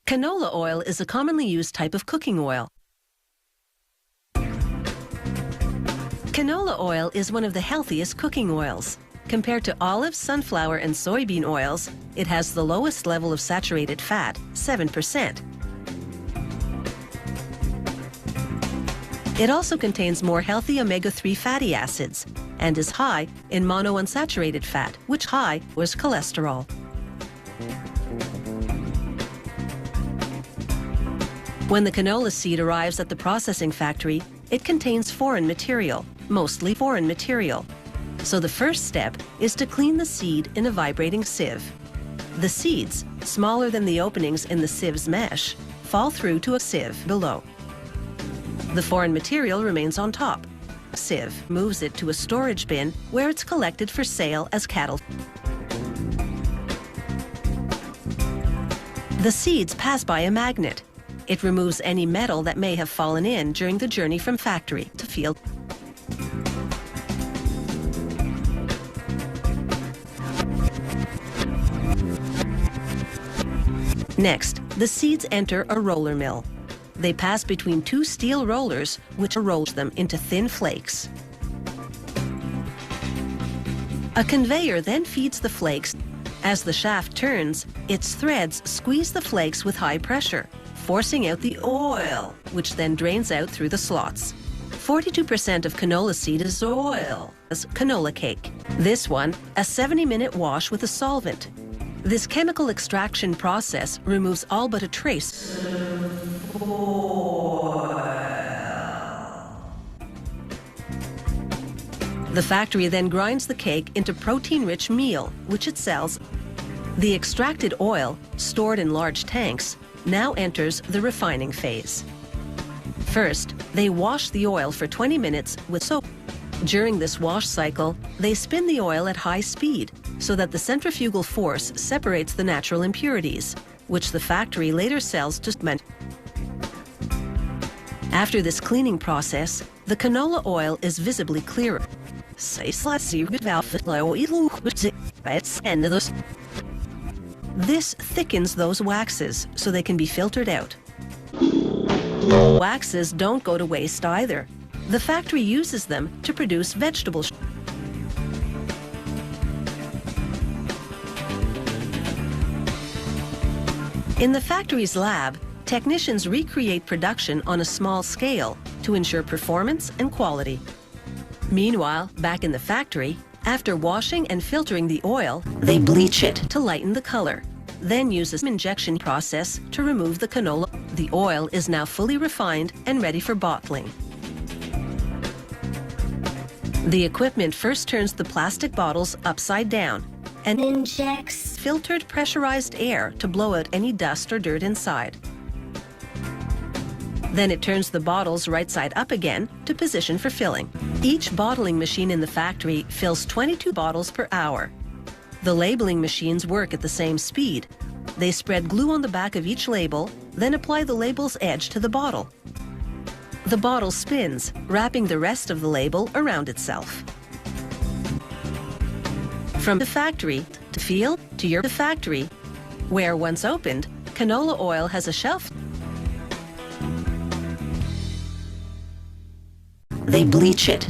Canola oil is a commonly used type of cooking oil. Canola oil is one of the healthiest cooking oils. Compared to olive, sunflower, and soybean oils, it has the lowest level of saturated fat, 7%. It also contains more healthy omega-3 fatty acids and is high in monounsaturated fat, which high was cholesterol. When the canola seed arrives at the processing factory, it contains foreign material, mostly foreign material. So the first step is to clean the seed in a vibrating sieve. The seeds, smaller than the openings in the sieve's mesh, fall through to a sieve below. The foreign material remains on top. The sieve moves it to a storage bin where it's collected for sale as cattle. The seeds pass by a magnet. It removes any metal that may have fallen in during the journey from factory to field. Next, the seeds enter a roller mill. They pass between two steel rollers, which roll them into thin flakes. A conveyor then feeds the flakes. As the shaft turns, its threads squeeze the flakes with high pressure, forcing out the oil, which then drains out through the slots. 42% of canola seed is oil, as canola cake. This one, a 70-minute wash with a solvent. This chemical extraction process removes all but a trace of oil. The factory then grinds the cake into protein-rich meal, which it sells. The extracted oil, stored in large tanks, now enters the refining phase. First, they wash the oil for 20 minutes with soap. During this wash cycle, they spin the oil at high speed so that the centrifugal force separates the natural impurities, which the factory later sells to men. After this cleaning process, the canola oil is visibly clearer. This thickens those waxes so they can be filtered out. Waxes don't go to waste either. The factory uses them to produce vegetables. In the factory's lab, technicians recreate production on a small scale to ensure performance and quality. Meanwhile, back in the factory, after washing and filtering the oil, they bleach it to lighten the color, then use an injection process to remove the canola. The oil is now fully refined and ready for bottling. The equipment first turns the plastic bottles upside down and injects filtered pressurized air to blow out any dust or dirt inside. Then it turns the bottles right side up again to position for filling. Each bottling machine in the factory fills 22 bottles per hour. The labeling machines work at the same speed. They spread glue on the back of each label, then apply the label's edge to the bottle. The bottle spins, wrapping the rest of the label around itself. From the factory to field to your factory, where once opened, canola oil has a shelf. They bleach it